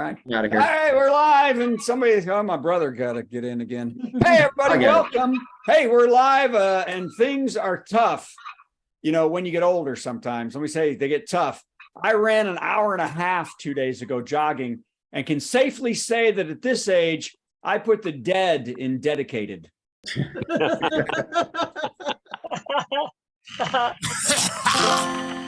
Right. Out of here. Hey, we're live, and somebody's my brother got to get in again. Hey, everybody, welcome. Hey, we're live, and things are tough. You know, when you get older, sometimes let me say they get tough. I ran an hour and a half 2 days ago jogging, and can safely say that at this age, I put the dead in dedicated.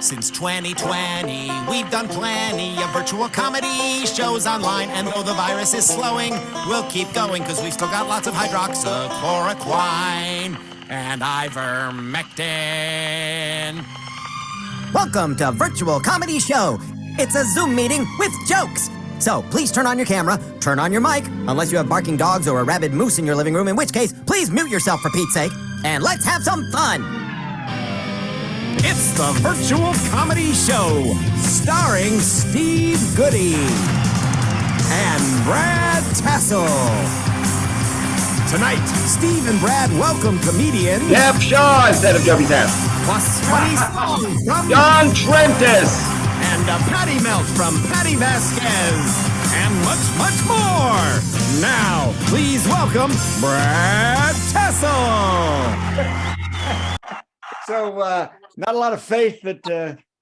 Since 2020, we've done plenty of virtual comedy shows online, and though the virus is slowing, we'll keep going because we've still got lots of hydroxychloroquine and ivermectin. Welcome to Virtual Comedy Show. It's a Zoom meeting with jokes. So please turn on your camera, turn on your mic, unless you have barking dogs or a rabid moose in your living room, in which case, please mute yourself for Pete's sake, and let's have some fun. It's the Virtual Comedy Show, starring Steve Goodie and Brad Tassell. Tonight, Steve and Brad welcome comedian Jeff Shaw instead of Joby Tass. plus 20 songs from John Trentes. and a patty melt from Patti Vasquez, and much, much more. Now, please welcome Brad Tassell. So, not a lot of faith that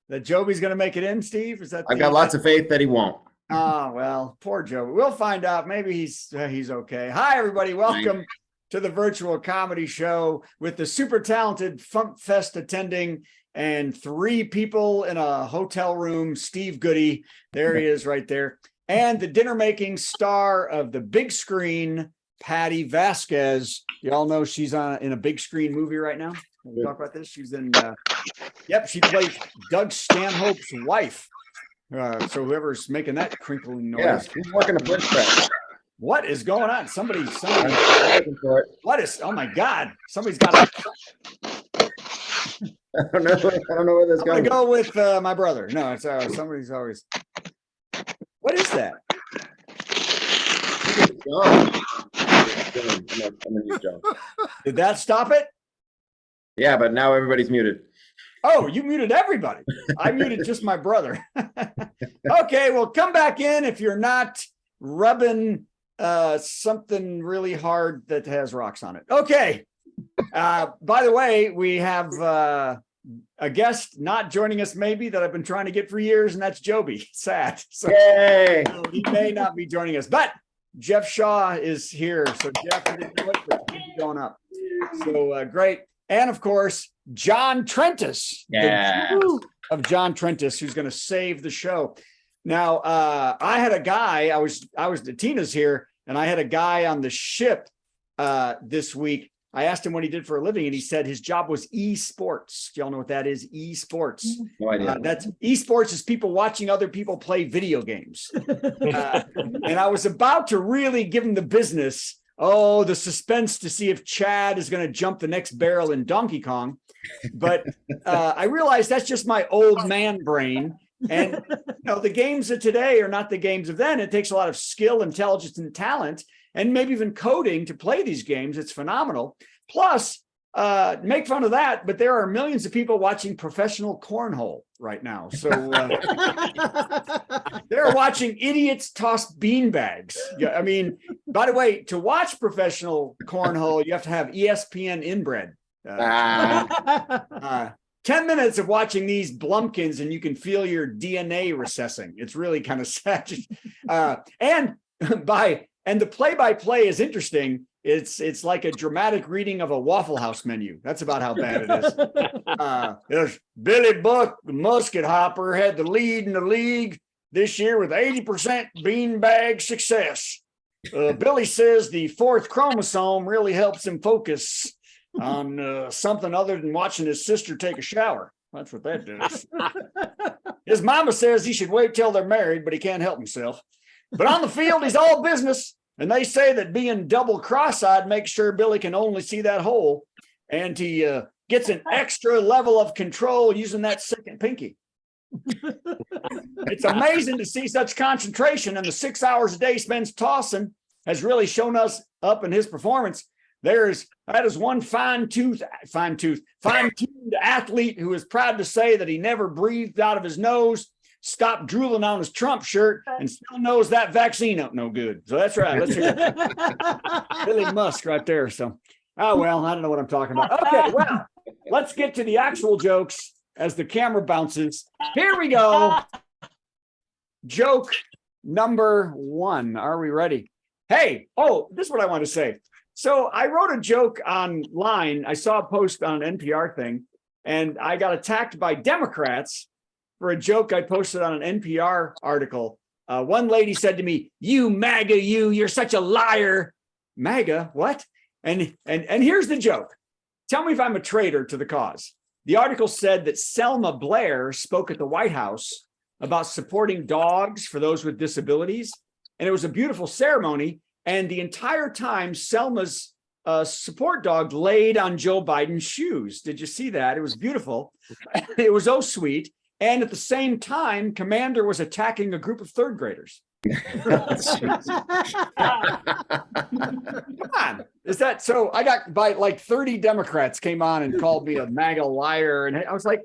that Joby's going to make it in, Steve. Is that? I've got lots of faith that he won't. Oh, well, poor Joby. We'll find out. Maybe he's okay. Hi, everybody. Welcome to the Virtual Comedy Show with the super talented Funk Fest attending and 3 people in a hotel room. Steve Goodie, there he is right there. And the dinner-making star of the big screen, Patti Vasquez. Y'all know she's in a big screen movie right now. We'll talk about this. She's in, she plays Doug Stanhope's wife. So whoever's making that crinkling noise. Yeah, he's working a bench press. What is going on? Somebody, I'm looking for it. what is, oh my God, somebody's got a, I don't know where this I'm goes. gonna go with my brother. No, it's somebody's always, what is that? Did that stop it? Yeah, but now everybody's muted. Oh, you muted everybody. I muted just my brother. Okay, well, come back in if you're not rubbing something really hard that has rocks on it. Okay. By the way, we have a guest not joining us maybe that I've been trying to get for years, and that's Joby. Saad. So Yay! he may not be joining us, but Jeff Shaw is here. So Jeff, I didn't know it, but he's going up. So great. And of course, John Trentes, Yeah. of John Trentes, who's going to save the show. Now, I had a guy, I was Tina's here, and I had a guy on the ship this week. I asked him what he did for a living, and he said his job was esports. Do y'all know what that is? Esports. No idea. That's esports is people watching other people play video games. And I was about to really give him the business. Oh, the suspense to see if Chad is going to jump the next barrel in Donkey Kong. But I realized that's just my old man brain. And the games of today are not the games of then. It takes a lot of skill, intelligence, and talent, and maybe even coding to play these games. It's phenomenal. Plus, make fun of that, but there are millions of people watching professional cornhole right now. So they're watching idiots toss beanbags. Yeah, I mean, by the way, to watch professional cornhole, you have to have ESPN inbred. 10 minutes of watching these Blumpkins and you can feel your DNA recessing. It's really kind of sad. And the play-by-play is interesting. It's like a dramatic reading of a Waffle House menu. That's about how bad it is. There's Billy Buck, the musket hopper, had the lead in the league this year with 80% beanbag success. Billy says the 4th chromosome really helps him focus on something other than watching his sister take a shower. That's what that does. His mama says he should wait till they're married, but he can't help himself. But on the field, he's all business. And they say that being double cross-eyed makes sure Billy can only see that hole. And he gets an extra level of control using that second pinky. It's amazing to see such concentration, and the 6 hours a day he spends tossing has really shown us up in his performance. That is one fine-tuned athlete who is proud to say that he never breathed out of his nose, stopped drooling on his Trump shirt and still knows that vaccine ain't no good. So that's right. Let's hear it. Billy Musk right there. So, oh, well, I don't know what I'm talking about. Okay, well, let's get to the actual jokes as the camera bounces. Here we go. Joke number 1. Are we ready? Hey, this is what I want to say. So I wrote a joke online. I saw a post on an NPR thing, and I got attacked by Democrats for a joke I posted on an NPR article. One lady said to me, "You MAGA, you're such a liar." MAGA, what? And here's the joke. Tell me if I'm a traitor to the cause. The article said that Selma Blair spoke at the White House about supporting dogs for those with disabilities. And it was a beautiful ceremony. And the entire time, Selma's support dog laid on Joe Biden's shoes. Did you see that? It was beautiful. It was oh sweet. And at the same time, Commander was attacking a group of third graders. Come on. Is that so? I got by like 30 Democrats came on and called me a MAGA liar. And I was like,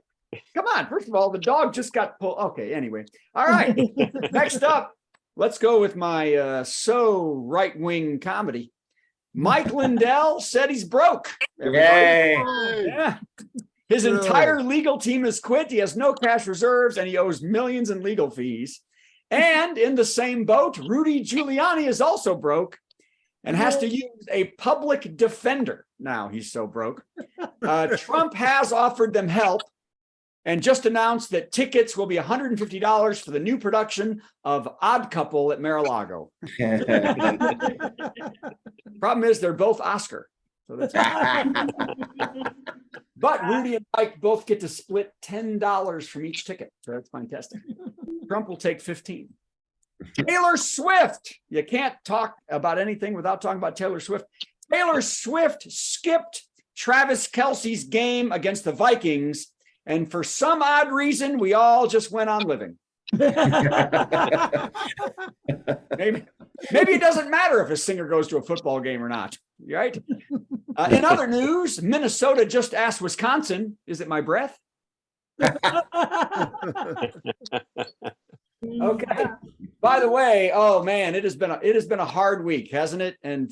come on. First of all, the dog just got pulled. Okay, anyway. All right. Next up, let's go with my so right-wing comedy. Mike Lindell said he's broke. Yay. Yeah. His entire legal team has quit. He has no cash reserves and he owes millions in legal fees. And in the same boat, Rudy Giuliani is also broke and has to use a public defender. Now he's so broke. Trump has offered them help and just announced that tickets will be $150 for the new production of Odd Couple at Mar-a-Lago. Problem is they're both Oscar. So that's but Rudy and Mike both get to split $10 from each ticket. So that's fantastic. Trump will take 15. Taylor Swift. You can't talk about anything without talking about Taylor Swift. Taylor Swift skipped Travis Kelce's game against the Vikings. And for some odd reason, we all just went on living. Maybe it doesn't matter if a singer goes to a football game or not, right? In other news, Minnesota just asked Wisconsin, "Is it my breath?" Okay. By the way, oh man, it has been a hard week, hasn't it? And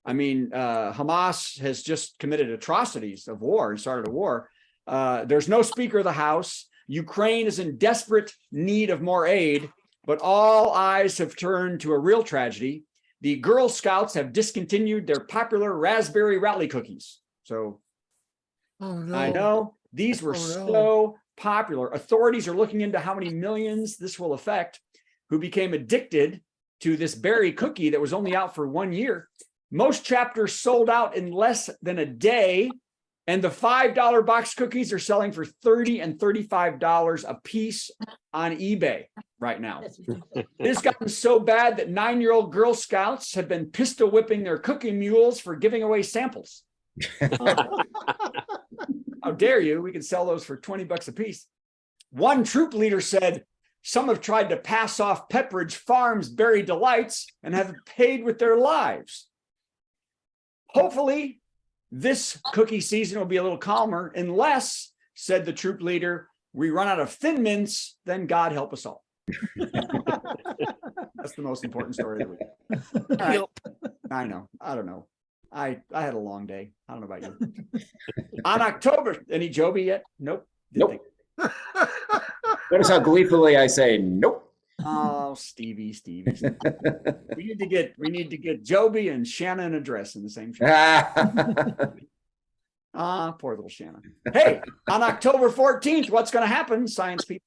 Hamas has just committed atrocities of war and started a war. There's no Speaker of the House. Ukraine is in desperate need of more aid, but all eyes have turned to a real tragedy. The Girl Scouts have discontinued their popular raspberry rally cookies. So I know these were so popular. Authorities are looking into how many millions this will affect who became addicted to this berry cookie that was only out for 1 year. Most chapters sold out in less than a day. And the $5 box cookies are selling for $30 and $35 a piece on eBay right now. It has gotten so bad that 9-year-old Girl Scouts have been pistol whipping their cookie mules for giving away samples. How dare you? We can sell those for $20 a piece. One troop leader said, "Some have tried to pass off Pepperidge Farm's Berry Delights and have paid with their lives." Hopefully, this cookie season will be a little calmer unless, said the troop leader, "we run out of Thin Mints, then God help us all." That's the most important story of the week. Right. I know. I don't know. I had a long day. I don't know about you. On October, any Joby yet? Nope. Nope. Notice how gleefully I say nope. Oh, Stevie. We need to get Joby and Shannon a dress in the same show. Poor little Shannon. Hey, on October 14th, what's going to happen, science people?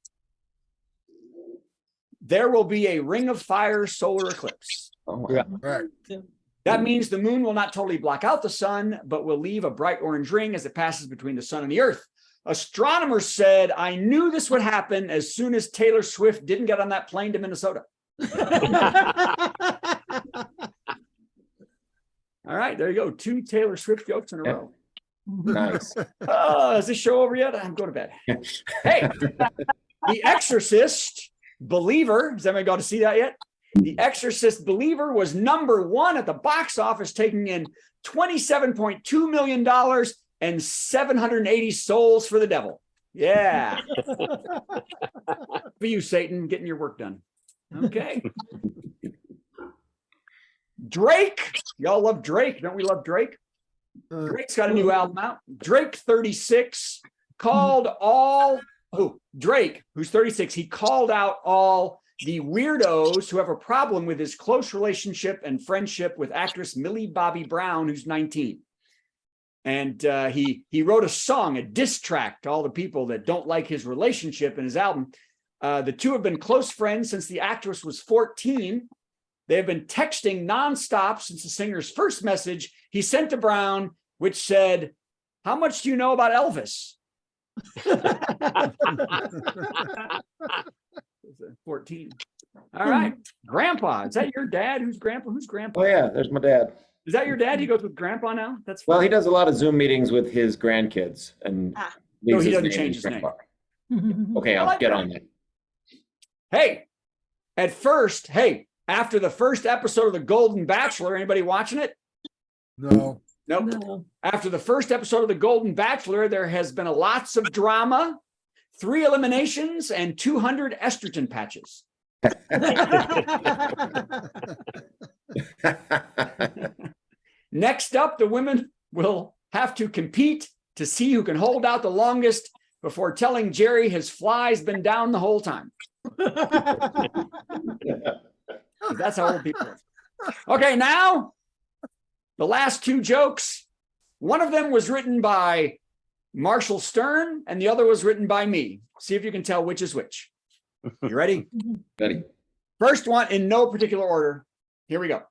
There will be a ring of fire solar eclipse. Oh, Yeah. Right. That means the moon will not totally block out the sun, but will leave a bright orange ring as it passes between the sun and the earth. Astronomers said, "I knew this would happen as soon as Taylor Swift didn't get on that plane to Minnesota." All right, there you go. 2 Taylor Swift jokes in a row. nice. Is this show over yet? I'm going to bed. Hey, The Exorcist Believer. Has anybody got to see that yet? The Exorcist Believer was #1 at the box office, taking in $27.2 million and 780 souls for the devil. Yeah. For you, Satan, getting your work done. Okay. Drake. Y'all love Drake. Don't we love Drake? Drake's got a new album out. Drake 36 called all, Drake, who's 36, he called out all the weirdos who have a problem with his close relationship and friendship with actress Millie Bobby Brown, who's 19. And he wrote a song, a diss track to all the people that don't like his relationship in his album. The two have been close friends since the actress was 14. They have been texting nonstop since the singer's first message he sent to Brown, which said, "How much do you know about Elvis?" 14. All right. Grandpa, is that your dad? Who's grandpa? Who's grandpa? Oh yeah, there's my dad. Is that your dad? He goes with grandpa now? That's Well, funny. he does a lot of Zoom meetings with his grandkids, and So leaves he his doesn't name change as his name. grandpa. Okay, I I'll like get that. on that. Hey, at first, after the first episode of The Golden Bachelor, anybody watching it? No. Nope. No. After the first episode of The Golden Bachelor, there has been lots of drama, 3 eliminations, and 200 estrogen patches. Next up, the women will have to compete to see who can hold out the longest before telling Jerry his fly's been down the whole time. That's how old people are. Okay, now the last 2 jokes. One of them was written by Marshall Stern, and the other was written by me. See if you can tell which is which. You ready? Ready? First one in no particular order. Here we go.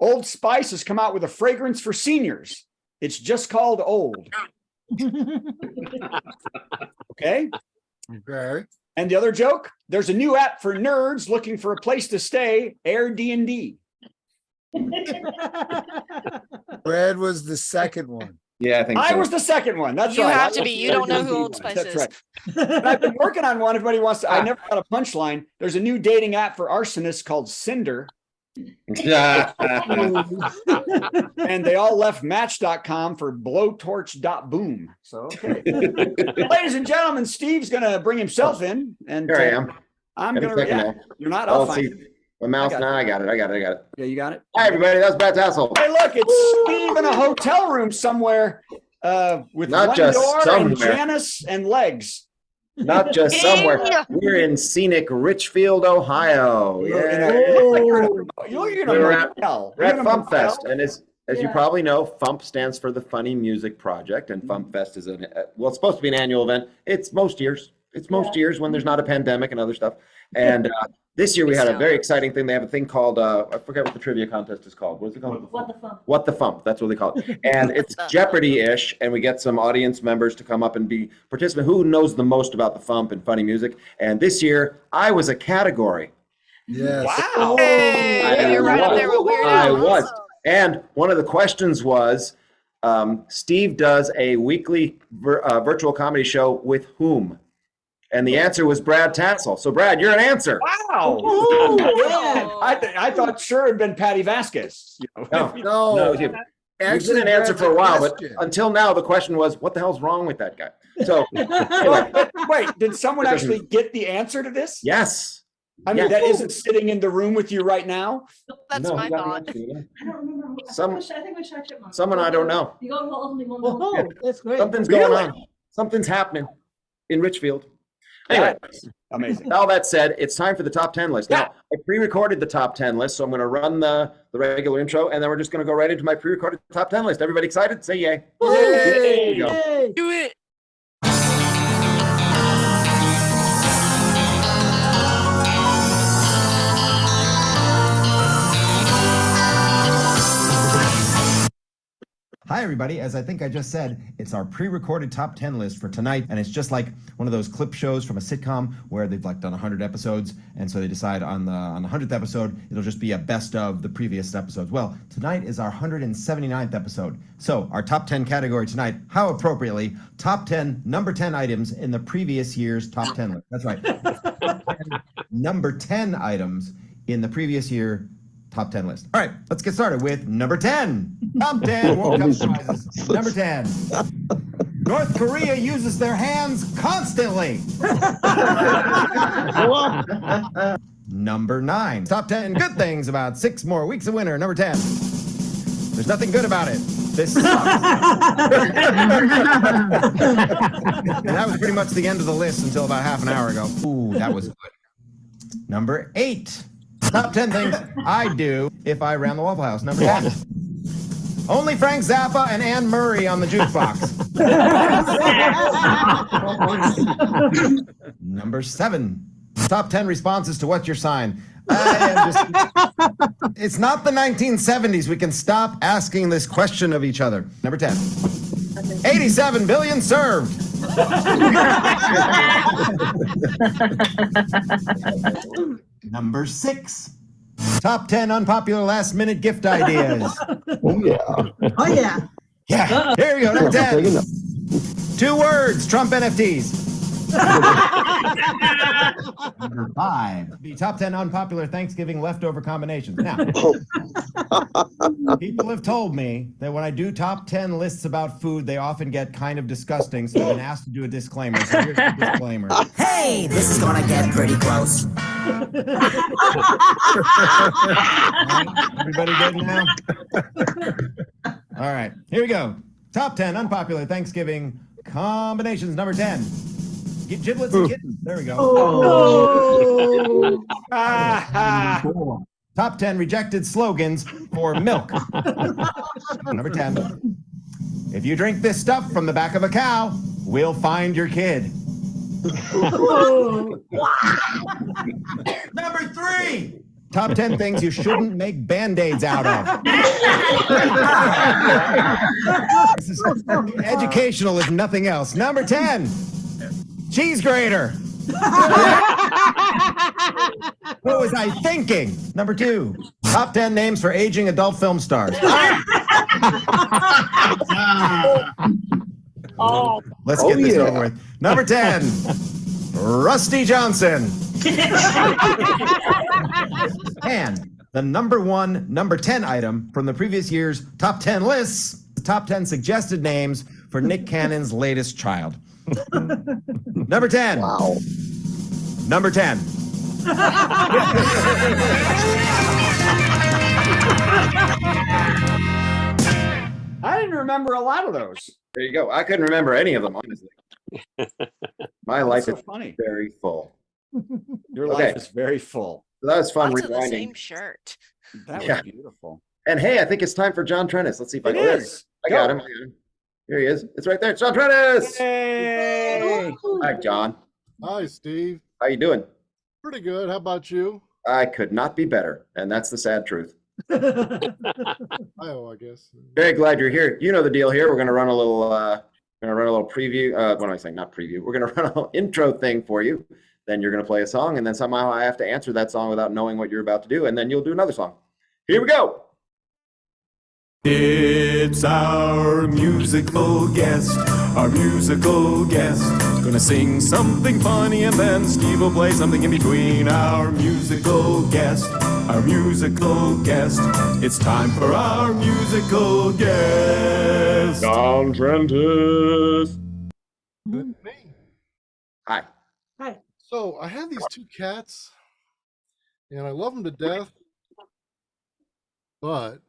Old Spice has come out with a fragrance for seniors. It's just called Old. Okay. Okay. And the other joke, there's a new app for nerds looking for a place to stay, Airbnb. Brad was the second one. Yeah, I think I so. was the second one. That's You right. have I to was be. the You don't know who Airbnb Old one. Spice That's is. right. But I've been working on one. If anybody wants to, I never got a punchline. There's a new dating app for arsonists called Cinder. And they all left Match.com for blowtorch.boom. So, okay. Ladies and gentlemen, Steve's going to bring himself in. And Here I am. I'm Got a going to, second yeah, now. you're not, I'll Oh, find see, it. my mouse. I got Now I got it. Yeah, you got it. Hi, everybody. That was Brad Tassell. Hey, look, it's Steve in a hotel room somewhere with Not one just door and somewhere. Janice and legs. Not just somewhere. We're in scenic Richfield, Ohio. You're in Yeah. a We're at- motel. We're at You're in a Fump motel? Fest, and as you probably know, Fump stands for the Funny Music Project, and Fump Fest is it's supposed to be an annual event. It's most years. It's most years when there's not a pandemic and other stuff. And this year we had a very exciting thing. They have a thing called I forget what the trivia contest is called. What is it called? What the fuck? What the Fump? That's what they call it. And it's Jeopardy-ish, and we get some audience members to come up and be participant. Who knows the most about the Fump and funny music? And this year I was a category. Yes. Wow. Hey, you're right up there with Weird I Al. was. And one of the questions was, Steve does a weekly virtual comedy show with whom? And the answer was Brad Tassell. So, Brad, you're an answer. Wow. Oh. I thought sure it'd been Patti Vasquez. You know? No, No. you've Actually, been an answer Brad's for a while, but question. until now, the question was, what the hell's wrong with that guy? So, anyway, But wait, did someone actually get the answer to this? yes. I mean, Yeah. that isn't sitting in the room with you right now. That's No, my he got the thought. answer, yeah. I don't remember. Some- I think we shot Chipmunk. Someone I don't know. You go to only one. Oh, that's great. Something's Really? going on. Something's happening in Richfield. Anyway. That's amazing. All that said, it's time for the top 10 list. Now, I pre-recorded the top 10 list, so I'm going to run the regular intro, and then we're just going to go right into my pre-recorded top 10 list. Everybody excited? Say yay. There you go. Yay. Do it. Hi, everybody. As I think I just said, it's our pre-recorded top 10 list for tonight, and it's just like one of those clip shows from a sitcom where they've like done 100 episodes, and so they decide on the 100th episode, it'll just be a best of the previous episodes. Well, tonight is our 179th episode. So our top 10 category tonight, how appropriately, top 10, number 10 items in the previous year's top 10 list. That's right. Number 10 items in the previous year top 10 list. All right, let's get started with number 10. Top 10 World Cup prizes. Number 10. North Korea uses their hands constantly. Number 9. Top 10 good things about 6 more weeks of winter. Number 10. There's nothing good about it. This sucks. And that was pretty much the end of the list until about half an hour ago. Ooh, that was good. Number 8. Top 10 things I'd do if I ran the Waffle House. Number 10. Only Frank Zappa and Anne Murray on the jukebox. Number 7. Top 10 responses to what's your sign. It's not the 1970s. We can stop asking this question of each other. Number 10. 87 billion served. Number 6. Top 10 unpopular last minute gift ideas. Oh yeah. Yeah. Here you go. Number 10. 2 words. Trump NFTs. Number 5. The top 10 unpopular Thanksgiving leftover combinations. Now, people have told me that when I do top 10 lists about food, they often get kind of disgusting, so I've been asked to do a disclaimer. So here's the disclaimer. Hey, this is gonna get pretty close. Everybody good now? All right, here we go. Top 10 unpopular Thanksgiving combinations. Number 10. Get giblets and kittens. There we go. Top 10 rejected slogans for milk. Number 10. If you drink this stuff from the back of a cow, we'll find your kid. Number 3. Top 10 things you shouldn't make Band-Aids out of. This is educational if nothing else. Number 10. Cheese grater. What was I thinking? Number 2. Top 10 names for aging adult film stars. Let's get this over with. Number 10. Rusty Johnson. And the number 10 item from the previous year's top 10 lists, the top 10 suggested names for Nick Cannon's latest child. Number 10. Wow. Number 10. I didn't remember a lot of those. There you go. I couldn't remember any of them, honestly. My life so is funny. very full. Your Okay. life is very full. So that was fun Lots of the rewinding. same shirt. That Yeah. was beautiful. And hey, I think it's time for John Trentes. Let's see if I It can. is. I got him. Here he is. It's right there. John Trentes. Hey. Hi, John. Hi, Steve. How you doing? Pretty good. How about you? I could not be better, and that's the sad truth. I guess. Very glad you're here. You know the deal here. We're going to run a little preview. What am I saying? Not preview. We're going to run a little intro thing for you. Then you're going to play a song, and then somehow I have to answer that song without knowing what you're about to do, and then you'll do another song. Here we go. It's our musical guest, gonna sing something funny and then Steve will play something in between. Our musical guest, it's time for our musical guest. John Trentes. Me. Hi. So I have these 2 cats, and I love them to death, but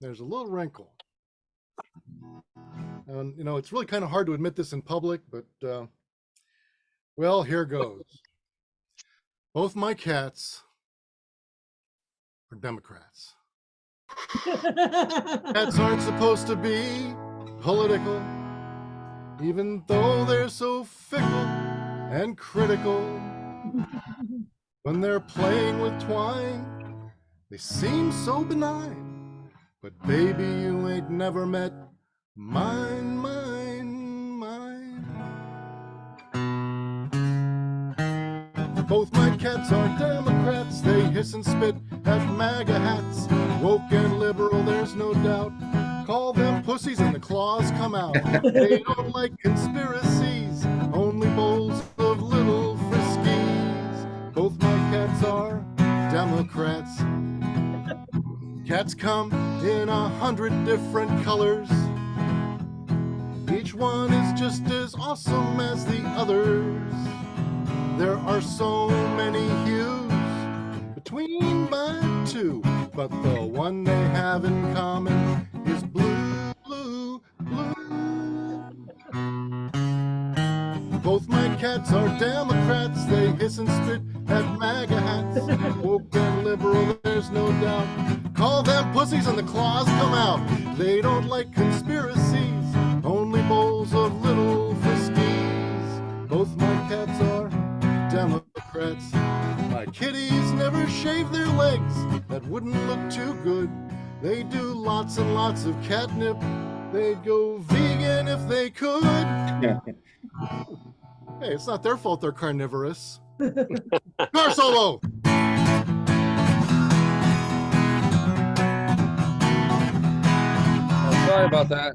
there's a little wrinkle. And, it's really kind of hard to admit this in public, but, well, here goes. Both my cats are Democrats. Cats aren't supposed to be political, even though they're so fickle and critical. When they're playing with twine, they seem so benign. But baby, you ain't never met mine. Both my cats are Democrats. They hiss and spit at MAGA hats. Woke and liberal, there's no doubt. Call them pussies and the claws come out. They don't like conspiracies, only bowls of little friskies. Both my cats are Democrats. Cats come in 100 different colors. Each each one is just as awesome as the others. There are so many hues between my two, but the one they have in common is blue, blue, blue. Both my cats are Democrats, they hiss and spit at MAGA hats. Woke and liberal, there's no doubt. Call them pussies and the claws come out. They don't like conspiracies, only bowls of little friskies. Both my cats are Democrats. My kitties never shave their legs, that wouldn't look too good. They do lots and lots of catnip. They'd go vegan if they could. Hey, it's not their fault they're carnivorous. Car solo! Sorry about that.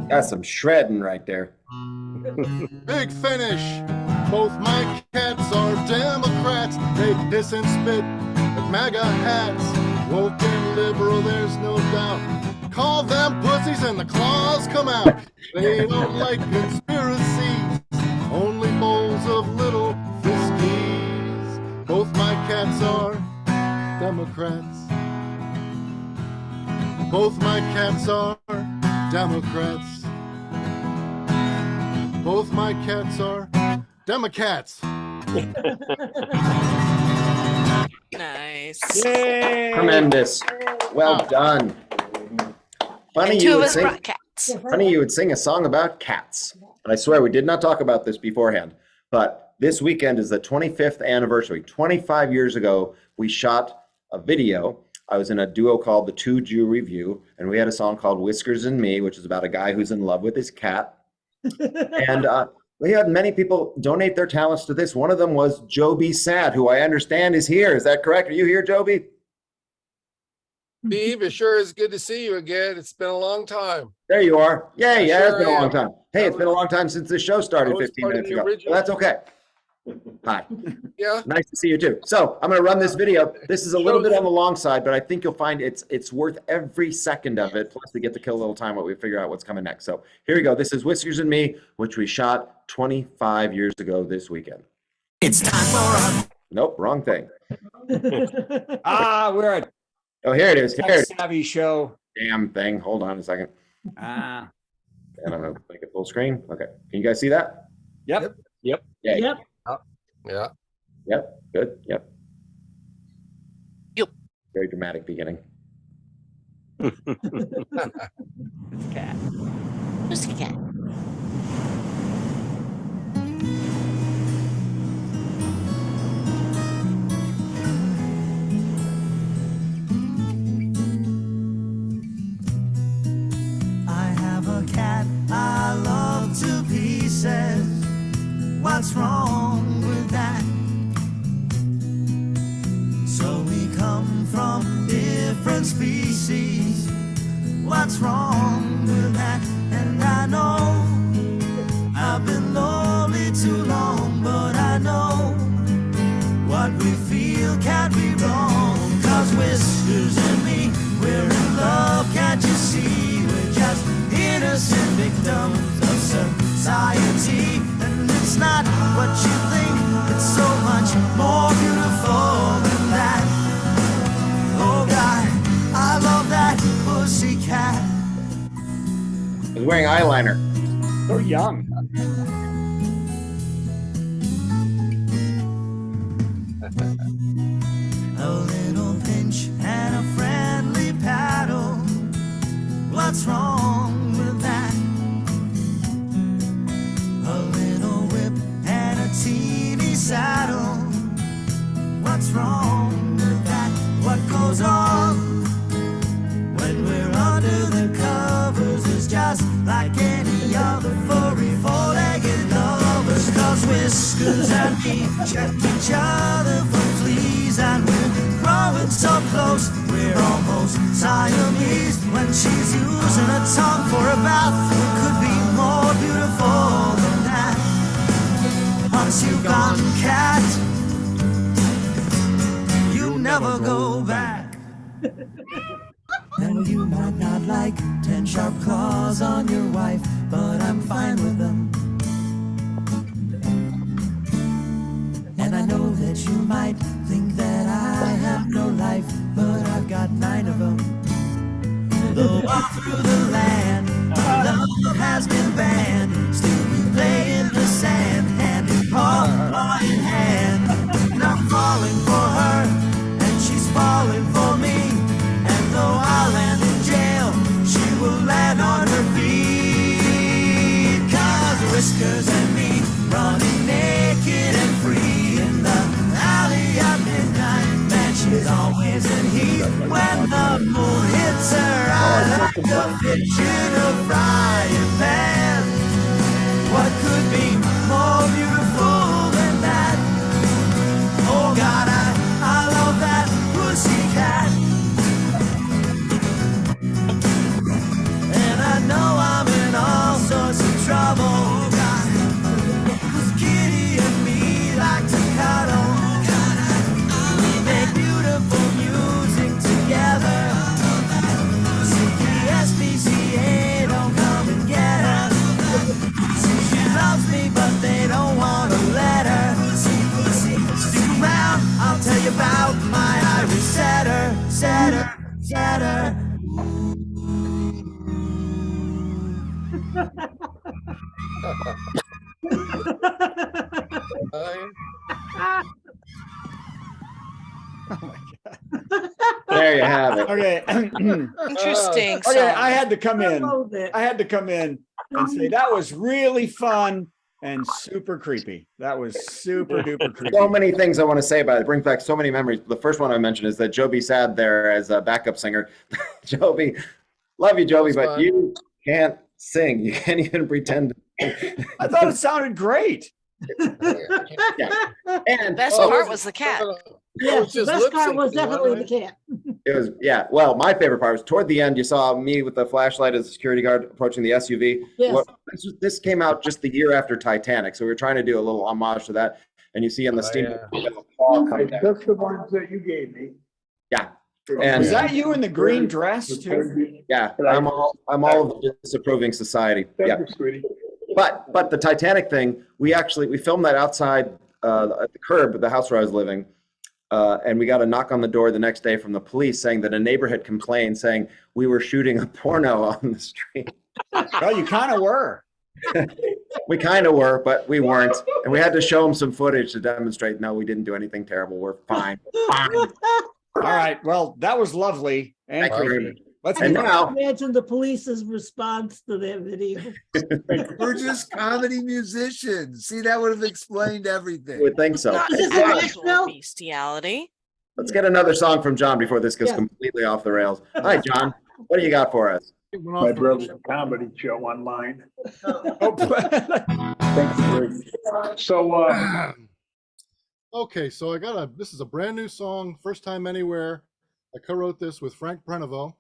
Got some shredding right there. Big finish! Both my cats are Democrats. They hiss and spit at MAGA hats. Woke and liberal, there's no doubt. Call them pussies and the claws come out. They don't like conspiracies, only bowls of little friskies. Both my cats are Democrats. Both my cats are Democrats. Both my cats are Democrats. Nice. Yay! Tremendous. Well done. Funny And you two of would us sing. brought cats. Funny you would sing a song about cats. And I swear we did not talk about this beforehand, but this weekend is the 25th anniversary. 25 years ago, we shot a video. I was in a duo called the Two Jew Review, and we had a song called Whiskers and Me, which is about a guy who's in love with his cat. And we had many people donate their talents to this. One of them was Joby Saad, who I understand is here. Is that correct? Are you here, Joby? Steve, it sure is good to see you again. It's been a long time. There you are. Yay, yeah, sure it's been a long am. time. Hey, it's been a long time since this show started I was 15 part of minutes the ago. original. Well, that's okay. Hi. Yeah. Nice to see you too. So I'm going to run this video. This is a little bit on the long side, but I think you'll find it's worth every second of it. Plus we get to kill a little time while we figure out what's coming next. So here we go. This is Whiskers and Me, which we shot 25 years ago this weekend. It's time for a Nope, wrong thing. We're a Oh, here it is. Here it is. tech-savvy show. Damn thing. Hold on a second. Ah, And I'm going to make it full screen. Okay. Can you guys see that? yep. Yay. Yep. Yeah. Yep. Good. Yep. Yep. Very dramatic beginning. Cat. Pussycat. I have a cat I love to pieces. What's wrong with that? So we come from different species. What's wrong with that? And I know I've been lonely too long, but I know what we feel can't be wrong. 'Cause Whiskers and me, we're in love, can't you see? We're just innocent victims of society. And it's not what you think, it's so much more beautiful than that. Oh God, I love that pussycat. He's wearing eyeliner. So young. A little pinch and a friendly paddle. What's wrong with that? A little whip and a teeny saddle. What's wrong with that? What goes on when we're under the covers is just like any other furry four-legged lovers. 'Cause Whiskers and me check each other for fleas, and we're growing so close, we're almost Siamese. When she's using her tongue for a bath, it could be more beautiful than that. Once you've gone cat, you never never go back. And you might not like 10 sharp claws on your wife, but I'm fine with them. And I know that you might think that I have no life, but I've got 9 of them. Though all through the land, love has been banned. Still we play in the sand, hand in paw, paw in hand. And I'm falling for her, and she's falling for me. And though I'll land in jail, she will land on her feet. 'Cause Whiskers and me running naked and free in the alley at midnight. Man, she's always in heat. When the moon hits her, I like a fish in a frying pan. What could be more beautiful than that? Oh God, I love that pussycat. And I know I'm in all sorts of trouble. Kitty and me like to cuddle. We make beautiful music together. SPCA don't come and get her. She loves me, but they don't want to let her. Stick around, I'll tell you about my Irish setter, setter, setter. There you have it. Okay. Interesting. Okay, song. I had to come in. Love it. I had to come in and say that was really fun and super creepy. That was super duper creepy. So many things I want to say about it. It brings back so many memories. The first one I mentioned is that Joby Saad there as a backup singer. Joby, love you, Joby, but fun. you can't sing. You can't even pretend. I thought it sounded great. Yeah. And Best oh, part was the cat. Yeah, was the just best lip part was syncing, definitely wasn't the cat. it was, yeah. Well, my favorite part was toward the end. You saw me with the flashlight as a security guard approaching the SUV. Yes. Well, this came out just the year after Titanic, so we were trying to do a little homage to that. And you see on the steamboat, yeah. you have a paw come down. That's the ones that you gave me. Yeah, and Was that you in the green dress too? yeah, I'm all of the disapproving society. Yeah. Thank you, sweetie. But the Titanic thing, we filmed that outside at the curb of the house where I was living, and we got a knock on the door the next day from the police saying that a neighbor had complained, saying we were shooting a porno on the street. Well, you kind of were. We kind of were, but we weren't, and we had to show them some footage to demonstrate. No, we didn't do anything terrible. We're fine. Fine. All right. Well, that was lovely and Thank you very creepy. much. Let's And move on. now, Imagine the police's response to that video. We're just comedy musicians. See, that would have explained you everything. would think so. Not Is it actual Nashville? bestiality. Let's get another song from John before this goes Yeah. completely off the rails. Hi, John. What do you got for us? It went off My the- brother's comedy show online. Oh, Thank you, Greg. So, Okay, so this is a brand new song, first time anywhere. I co-wrote this with Frank Prenovo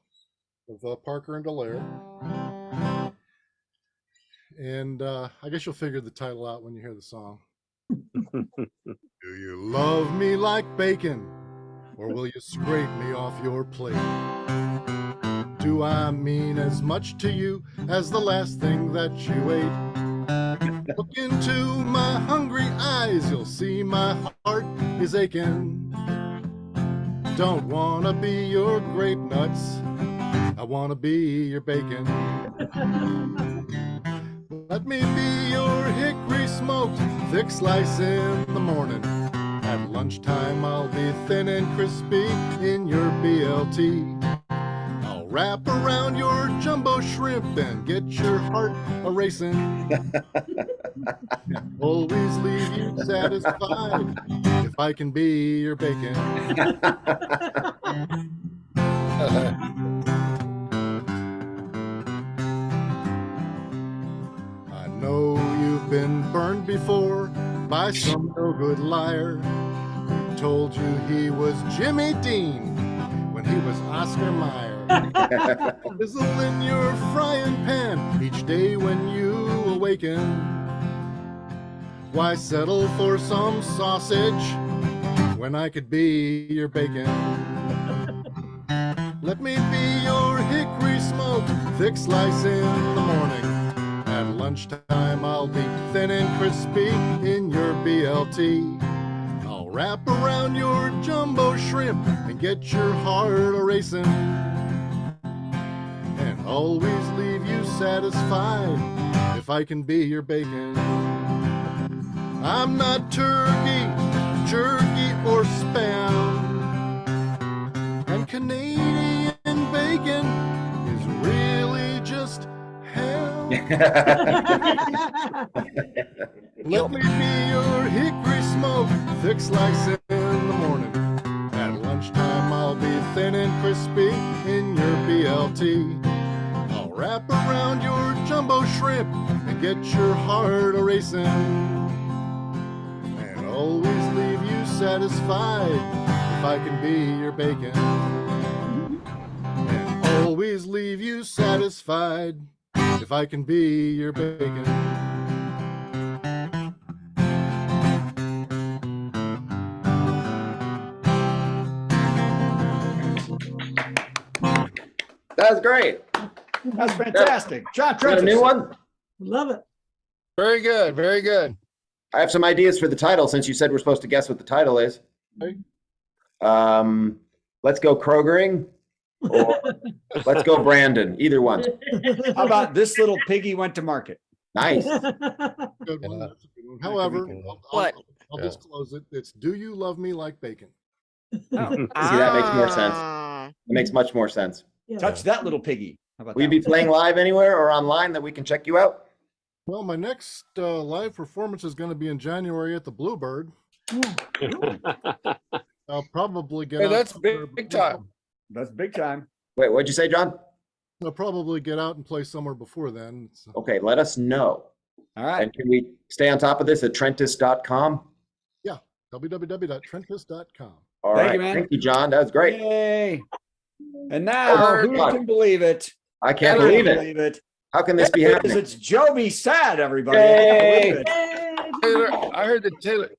of Parker and Delaire. And I guess you'll figure the title out when you hear the song. Do you love me like bacon, or will you scrape me off your plate? Do I mean as much to you as the last thing that you ate? Look into my hungry eyes, you'll see my heart is aching. Don't wanna be your grape nuts, I wanna be your bacon. Let me be your hickory smoked thick slice in the morning. At lunchtime I'll be thin and crispy in your BLT. I'll wrap around your jumbo shrimp and get your heart a-racing. Always leave you satisfied if I can be your bacon. I know you've been burned before by some no-good liar who told you he was Jimmy Dean when he was Oscar Mayer. Sizzle in your frying pan each day when you awaken. Why settle for some sausage when I could be your bacon. Let me be your hickory smoke, thick slice in the morning. At lunchtime, I'll be thin and crispy in your BLT. I'll wrap around your jumbo shrimp and get your heart a-racing. And always leave you satisfied if I can be your bacon. I'm not turkey, jerky, or spam. And Canadian bacon is really just ham. Let me be your hickory smoke, thick slice in the morning. At lunchtime, I'll be thin and crispy in your BLT. I'll wrap around your jumbo shrimp and get your heart a-racing. And always leave you satisfied if I can be your bacon. And always leave you satisfied if I can be your bacon. That's great. That's fantastic. John Got a new Trentes. one? Love it. Very good. Very good. I have some ideas for the title since you said we're supposed to guess what the title is. Okay. Let's go Krogering or let's go Brandon. Either one. How about this little piggy went to market? Nice. Good one. Yeah. That's a good one. However, What? I'll Yeah. disclose it. It's Do You Love Me Like Bacon? Oh, See, that makes more sense. Ah. It makes much more sense. Yeah. touch that little piggy. How about Will you that be one? playing live anywhere or online that we can check you out? Well, my next live performance is going to be in January at the Bluebird. I'll probably get Hey, out that's somewhere big before- time. That's big time. Wait, what'd you say, John? I'll probably get out and play somewhere before then. So, Okay, let us know. All right. And can we stay on top of this at Trentes.com? www.trentes.com. All Thank right. you, man. Thank you, John. That was great. Yay. And now, Oh, who God. can believe it? I can't Who can believe it. How can this be It is. happening? It's Joby Saad, everybody. I can't believe it. Taylor, I heard that Taylor.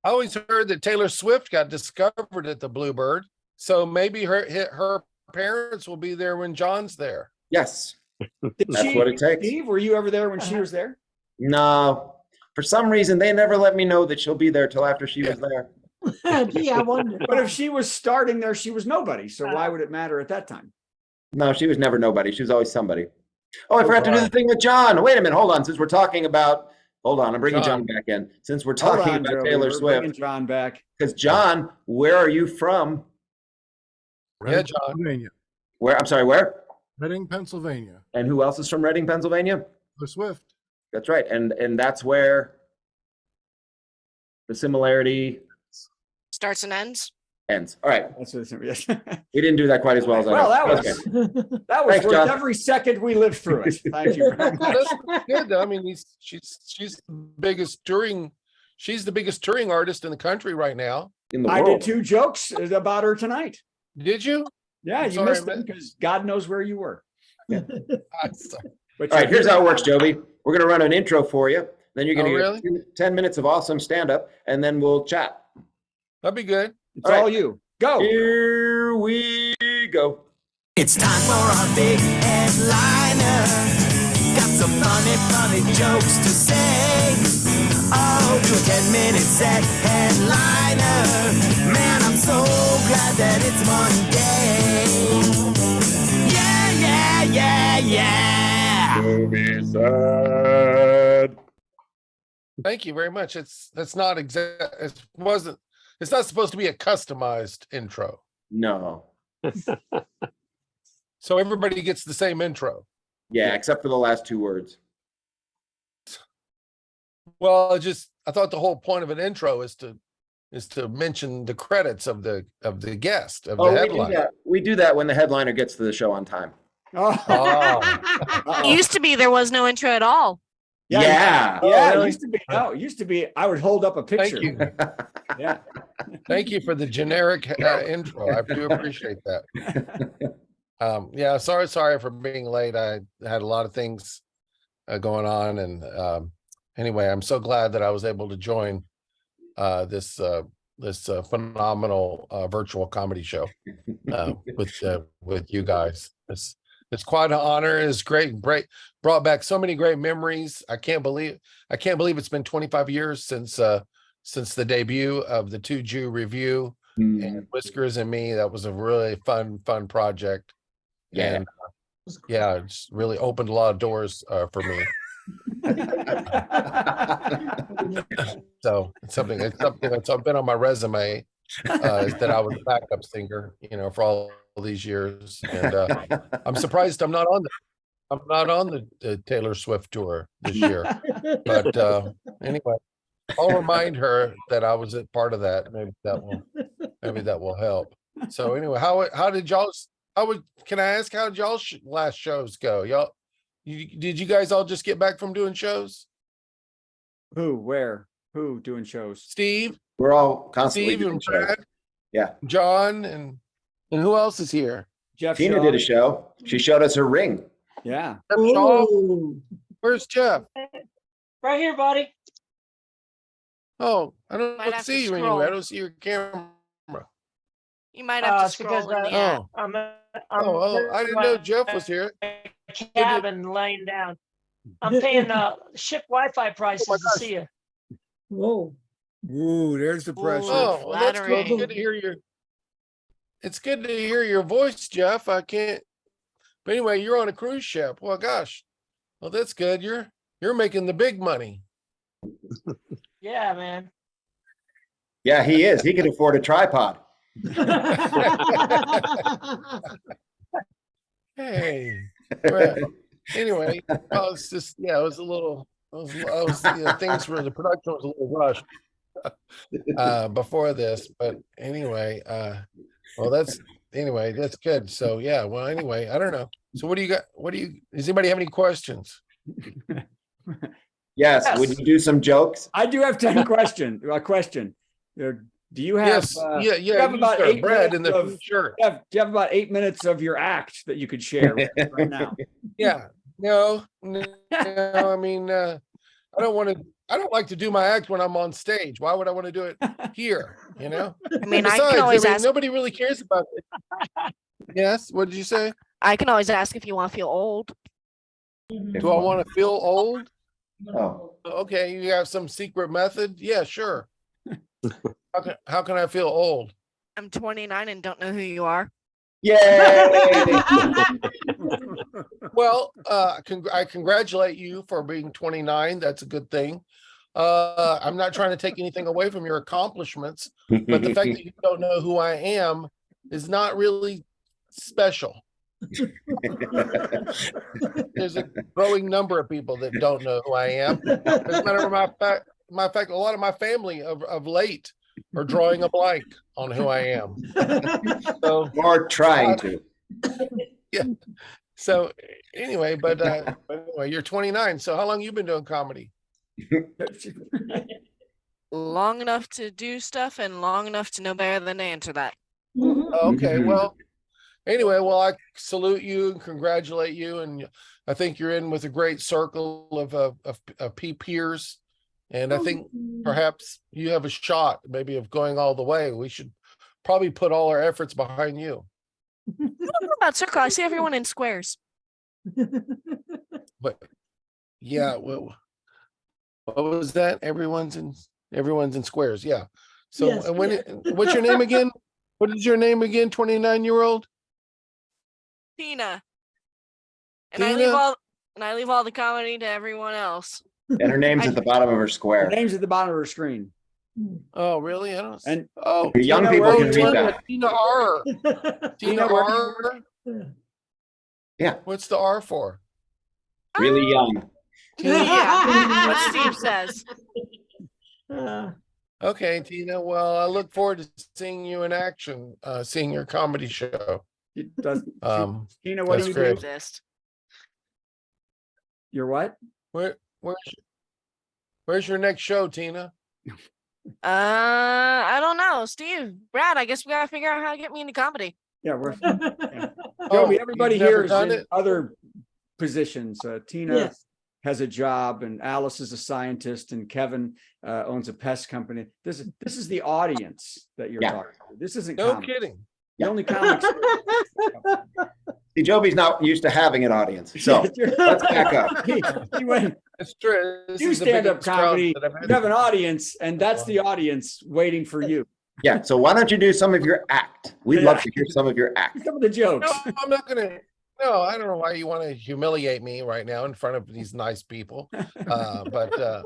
I always heard that Taylor Swift got discovered at the Bluebird. So maybe her parents will be there when John's there. Yes. Did That's she- what it takes. Steve, were you ever there when she was there? No. For some reason, they never let me know that she'll be there till after she was there. Gee, I wonder. But if she was starting there, she was nobody. So why would it matter at that time? No, she was never nobody. She was always somebody. Oh, I forgot to do the thing with John. Wait a minute. Hold on. Since we're talking about, hold on. I'm bringing John back in. Since we're Hold talking on, about Joby. Taylor We're bringing Swift, John back. because John, where are you from? Yeah, Reading, John. Pennsylvania. Where? I'm sorry, where? Reading, Pennsylvania. And who else is from Reading, Pennsylvania? The Swift. That's right. And that's where the similarity Starts and ends. ends. All right. That's what it's, We didn't do that quite as well as I well, know. that was Okay. that was Thanks, worth John. every second we lived through it. Thank you very much. That's good. I mean, she's the biggest touring. She's the biggest touring artist in the country right now. In the I world. did 2 jokes about her tonight. Did you? Yeah, I'm you sorry, missed them man. because God knows where you were. I'm sorry. But All right, you're here's here how it works, now. Joby. We're going to run an intro for you. Then you're going to Oh, get 10 minutes of awesome stand-up, and then we'll chat. That'd be good. It's All right. all you. Go. Here we go. It's time for our big headliner. Got some funny jokes to say. Oh, do a 10-minute set headliner. Man, I'm so glad that it's Monday. Yeah. Joby Saad. Thank you very much. That's not exact. It's not supposed to be a customized intro. No. So everybody gets the same intro. Yeah, except for the last 2 words. Well, I thought the whole point of an intro is to mention the credits of the guest of the Oh, headline. we do that when the headliner gets to the show on time. Oh. Oh. It used to be there was no intro at all. Yeah. Yeah, really? it used to be. No, it used to be. I would hold up a picture. Thank you. Yeah. Thank you for the generic intro. I do appreciate that. Yeah, sorry for being late. I had a lot of things going on, and anyway, I'm so glad that I was able to join this this phenomenal virtual comedy show with you guys. It's quite an honor. It's great, brought back so many great memories. I can't believe it's been 25 years since the debut of the Two Jew Review and Whiskers and Me. That was a really fun project. Yeah. And yeah, it's really opened a lot of doors for me. So it's something that's been on my resume, is that I was a backup singer, for all these years. And I'm surprised I'm not on the Taylor Swift tour this year. But anyway, I'll remind her that I was a part of that. Maybe that will help. So anyway, can I ask how y'all's last shows go? Did you guys all just get back from doing shows? Who doing shows? Steve? We're all constantly Steve doing and shows. Brad, Yeah. John, and who else is here? Jeff Tina Shaw. did a show. She showed us her ring. Yeah. Jeff Shaw? Ooh. Where's Jeff? Right here, buddy. Oh, I Might don't have to see you scroll. anywhere. I don't see your camera. You might have to It's because scroll in the app. I'm I didn't know Jeff was here. cabin laying down. I'm paying ship Wi-Fi prices my to gosh. see you. Whoa. Ooh, there's the pressure. Oh, well, that's good. Flattering. Good to hear your. It's good to hear your voice, Jeff. I can't. But anyway, you're on a cruise ship. Well, gosh. Well, that's good. You're making the big money. Yeah, man. Yeah, he is. He could afford a tripod. Hey. Well, anyway, it's just it was a little. The production was a little rushed before this, but anyway, that's good. So yeah, well, anyway, I don't know. So what do you got? Does anybody have any questions? Yes. Would you do some jokes? I do have a question. Do you have? Yes. You have about start, 8 Brad minutes in the of, future. do you have about 8 minutes of your act that you could share with us right now? Yeah. No. I mean, I don't like to do my act when I'm on stage. Why would I want to do it here? I mean, And I besides, can always ask. nobody really cares about it. Yes. What did you say? I can always ask if you want to feel old. Do I want to feel old? Oh, Okay, you have some secret method? Yeah, sure. How can I feel old? I'm 29 and don't know who you are. yay! Well, I congratulate you for being 29. That's a good thing. I'm not trying to take anything away from your accomplishments, but the fact that you don't know who I am is not really special. There's a growing number of people that don't know who I am. As a matter of fact, a lot of my family of late are drawing a blank on who I am. So, Or trying to. yeah. So anyway, but anyway, you're 29. So how long you been doing comedy? Long enough to do stuff and long enough to know better than to answer that. Okay, well, anyway, well, I salute you and congratulate you, and I think you're in with a great circle of peers, and I think perhaps you have a shot maybe of going all the way. We should probably put all our efforts behind you. I don't know about circle. I see everyone in squares. But yeah, well, what was that? Everyone's in squares. Yeah. So Yes, and when yeah. what's your name again? What is your name again? 29-year-old? Tina. And Tina? I leave all the comedy to everyone else. And her name's at the bottom of her Her square. name's at the bottom of her screen. Oh, really? I don't. And Oh, The young Tina, people well, can read Tina- that. Tina R. Tina where do R. Yeah, What's the R for? really young. Yeah, what Steve says. Okay, Tina. Well, I look forward to seeing you in action, seeing your comedy show. it does. Tina, what that's do you great. do? Exist. You're what? Where's your next show, Tina? I don't know. Steve, Brad, I guess we gotta figure out how to get me into comedy. Yeah, we're Oh, Joby. Everybody you've never here is done in it? other positions. Tina, Yes. has a job, and Alice is a scientist, and Kevin owns a pest company. This is the audience that you're talking to. This isn't No comics. kidding. The only comics. See, Joby's not used to having an audience, so let's back up. He went, It's true. This you is the stand-up biggest crowd comedy, that I've had. you have an audience, and that's the audience waiting for you. Yeah, so why don't you do some of your act? We'd love to hear some of your act. Some of the jokes. No, I'm not gonna. No, I don't know why you want to humiliate me right now in front of these nice people. But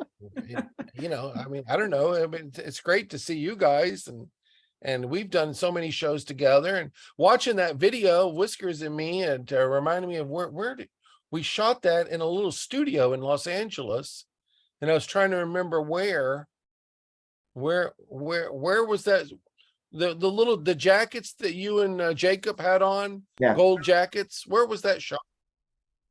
you know, I mean, I don't know. I mean, it's great to see you guys, and we've done so many shows together. And watching that video, Whiskers and me, and reminded me of where did we shot that in a little studio in Los Angeles, and I was trying to remember where was that? The jackets that you and Jacob had on, gold jackets. Where was that shot?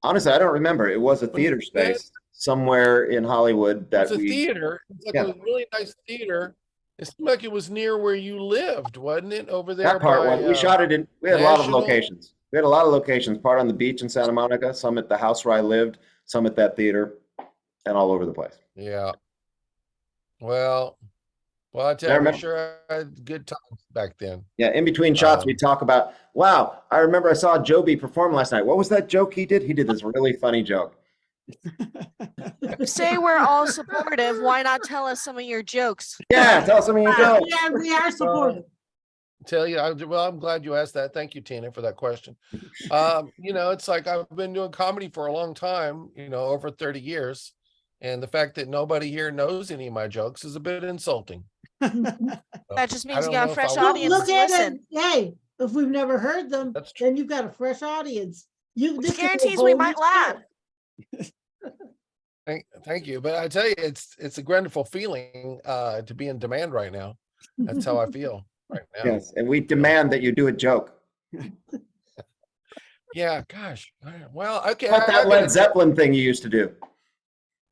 Honestly, I don't remember. It was a theater space somewhere in Hollywood that It's a theater. It's like a really nice theater. It seemed like it was near where you lived, wasn't it? Over there. That part by, was. We shot it in. We had a lot of National? locations. We had a lot of locations. Part on the beach in Santa Monica, some at the house where I lived, some at that theater, and all over the place. Yeah. Well, I tell you, we sure had good times back then. Yeah, in between shots, we talk about, wow, I remember I saw Joby perform last night. What was that joke he did? He did this really funny joke. Say we're all supportive. Why not tell us some of your jokes? Yeah, tell us some of your jokes. Yeah, we are supportive. Tell you, well, I'm glad you asked that. Thank you, Tina, for that question. You know, it's like I've been doing comedy for a long time, you know, over 30 years. And the fact that nobody here knows any of my jokes is a bit insulting. That just means I you don't got know a if fresh I would- audience Look to at listen. it. Hey, if we've never heard them, That's true. then you've got a fresh audience. This Which is a guarantees whole we new might show. laugh. Thank you. But I tell you, it's a wonderful feeling to be in demand right now. That's how I feel right now. Yes, and we demand that you do a joke. Yeah, gosh. Well, okay. Not that Led Zeppelin thing you used to do.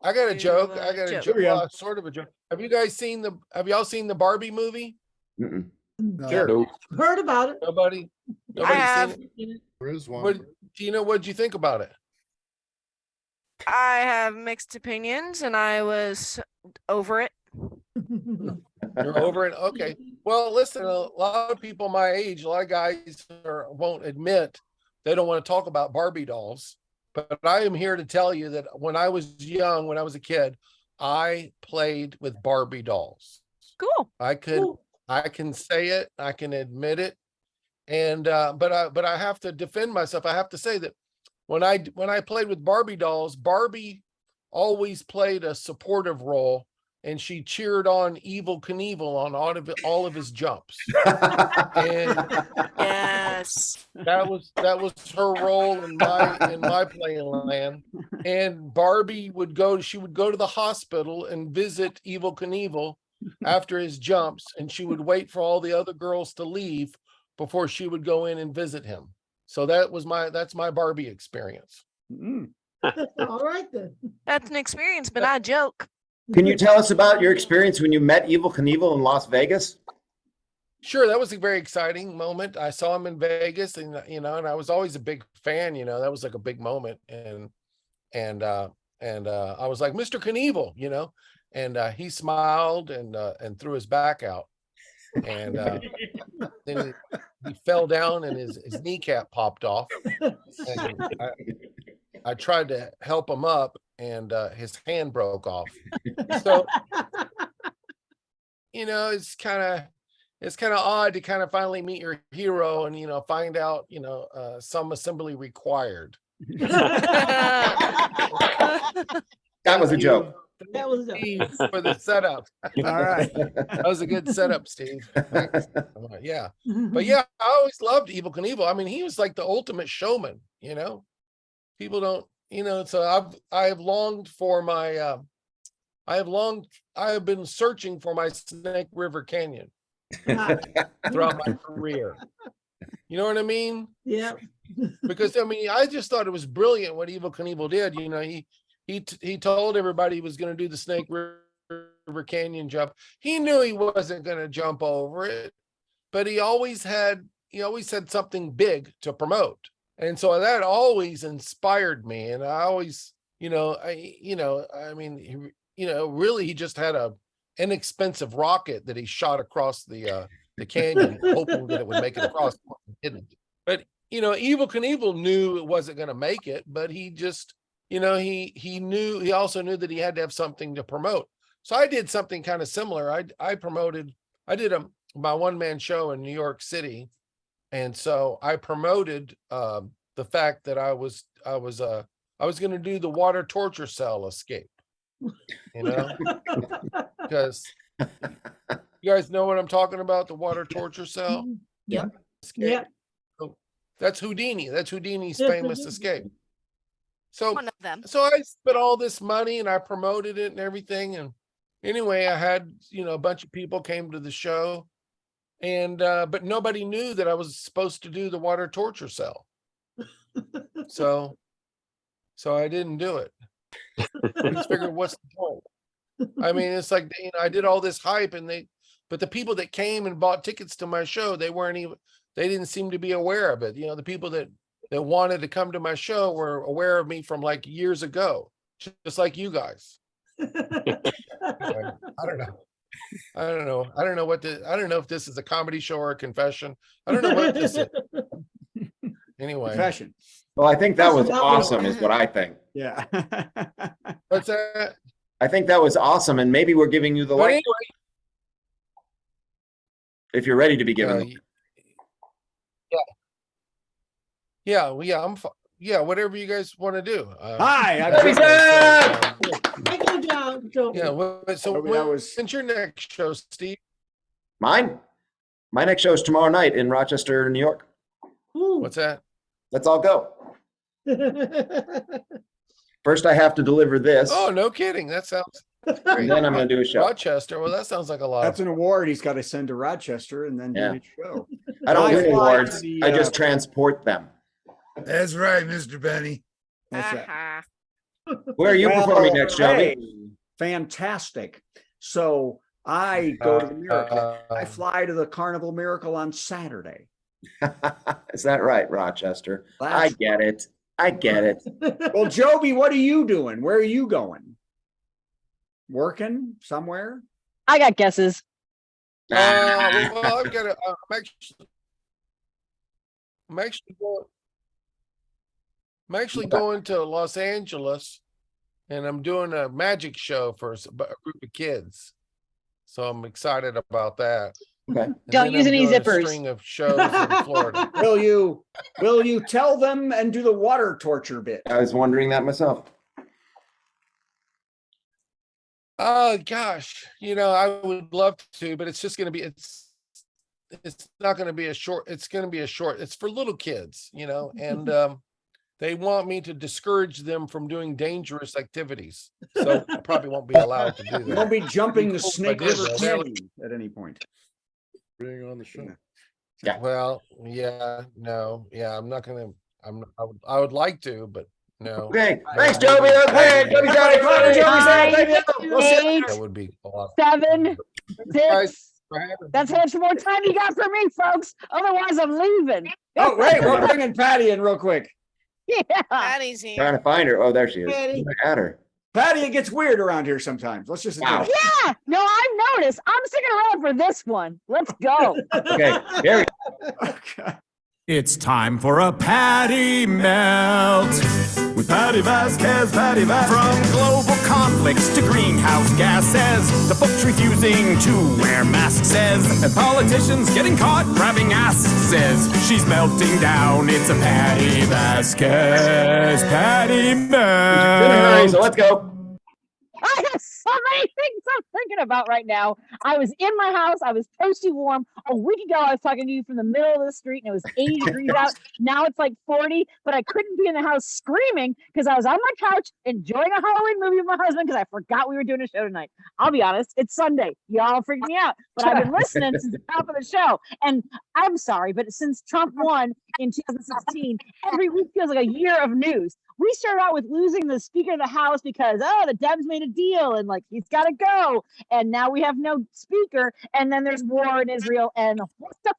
I got a joke. Do I got a joke. joke. Here we go. Well, sort of a joke. Have y'all seen the Barbie movie? Mm-mm. Sure. Heard about it. Nobody I have. seen it? There is one. What, Tina, what'd you think about it? I have mixed opinions, and I was over it. You're over it? Okay. Well, listen, a lot of people my age, a lot of guys won't admit they don't want to talk about Barbie dolls. But I am here to tell you that when I was young, when I was a kid, I played with Barbie dolls. Cool. I can say it, I can admit it. And but I have to defend myself. I have to say that when I played with Barbie dolls, Barbie always played a supportive role, and she cheered on Evel Knievel on all of his jumps. And Yes. that was her role in my playing land. And Barbie would go to the hospital and visit Evel Knievel after his jumps, and she would wait for all the other girls to leave before she would go in and visit him. So that's my Barbie experience. All right then. That's an experience, but not a joke. Can you tell us about your experience when you met Evel Knievel in Las Vegas? Sure, that was a very exciting moment. I saw him in Vegas, and and I was always a big fan. That was like a big moment, and I was like, Mr. Knievel, and he smiled and threw his back out, and then he fell down and his kneecap popped off. And I tried to help him up, and his hand broke off. So it's kind of odd to kind of finally meet your hero and find out some assembly required. That was a joke. That was a Steve, for the setup. All right. That was a good setup, Steve. Thanks. Yeah. But yeah, I always loved Evel Knievel. I mean, he was like the ultimate showman, People don't, so I have longed for my I have been searching for my Snake River Canyon throughout my career. You know what I mean? Yeah. Because I just thought it was brilliant what Evel Knievel did. He told everybody he was going to do the Snake River Canyon jump. He knew he wasn't going to jump over it, but he always had something big to promote. And so that always inspired me. And I always, I mean, really, he just had a inexpensive rocket that he shot across the canyon, hoping that it would make it across. It didn't. But Evel Knievel knew it wasn't going to make it, but he just, he knew. He also knew that he had to have something to promote. So I did something kind of similar. I did my one-man show in New York City, and so I promoted the fact that I was going to do the water torture cell escape. Because you guys know what I'm talking about, the water torture cell. Yeah. Escape. Yeah. So that's Houdini. That's Houdini's famous escape. So, One of them. so I spent all this money and I promoted it and everything. And anyway, I had, a bunch of people came to the show, and but nobody knew that I was supposed to do the water torture cell. So I didn't do it. I just figured, what's the point? I mean, it's like, I did all this hype, but the people that came and bought tickets to my show, they didn't seem to be aware of it. the people that wanted to come to my show were aware of me from like years ago, just like you guys. Anyway, I don't know. I don't know if this is a comedy show or a confession. I don't know what this is. Anyway. Confession. Well, I think that was awesome, is what I think. Yeah. What's that? I think that was awesome, and maybe we're giving you the But light. anyway, If you're ready to be given. Whatever you guys want to do. Hi, I'm Joby. Thank you, Joby. When's your next show, Steve? Mine? My next show is tomorrow night in Rochester, New York. What's that? Let's all go. First, I have to deliver this. Oh, no kidding. That sounds And great. then I'm going to do a show. Rochester. Well, that sounds like a lot. That's an award he's got to send to Rochester and then do his show. I don't win fly awards. to the, I just transport them. That's right, Mr. Benny. That's right. Uh-huh. Where are you performing next, Joby? hey, fantastic. So I go to the Miracle. I fly to the Carnival Miracle on Saturday. Is that right, Rochester? That's I get it. I get it. Well, Joby, what are you doing? Where are you going? Working somewhere? I got guesses. Well, I've got I'm actually going to Los Angeles, and I'm doing a magic show for a group of kids. So I'm excited about that. Okay. And Don't then use I'm any doing a zippers. string of shows in Florida. Will you tell them and do the water torture bit? I was wondering that myself. Oh gosh, I would love to, but it's just going to be, it's not going to be a short, it's going to be a short, it's for little kids, and they want me to discourage them from doing dangerous activities. So I probably won't be allowed to do that. Won't be jumping the Cool if I Snake did, River though. Canyon at any point. Being on the show. Yeah. Well, yeah, no, yeah, I'm not going to, I would like to, but no. Okay. Thanks, Joby. That was great. Joby's out of Joby's out. Thank you. We'll see you. 8, That would be a lot. 7, Guys, 6. for having me. That's how much more time you got for me, folks. Otherwise, I'm leaving. Oh, wait, we're bringing Patty in real quick. Yeah. Patty's here. Trying to find her. Oh, there she is. Patty. I had her. Patty, it gets weird around here sometimes. Let's just Wow. Yeah. No, I've noticed. I'm sticking around for this one. Let's go. Okay. Here Okay. It's time for a Patty Melt with Patti Vasquez, Patti Vasquez. From global conflicts to greenhouse gases, the folks refusing to wear masks says, and politicians getting caught grabbing asses. She's melting down. It's a Patti Vasquez, Patty Hurry, so Melt. let's go. I have so many things I'm thinking about right now. I was in my house. I was toasty warm. A week ago, I was talking to you from the middle of the street, and it was 80 degrees out. Now it's like 40, but I couldn't be in the house screaming because I was on my couch enjoying a Halloween movie with my husband because I forgot we were doing a show tonight. I'll be honest, it's Sunday. Y'all freaked me out, but I've been listening since the top of the show. And I'm sorry, but since Trump won in 2016, every week feels like a year of news. We started out with losing the Speaker of the House because, the Dems made a deal and like he's got to go. And now we have no speaker. And then there's war in Israel. And what the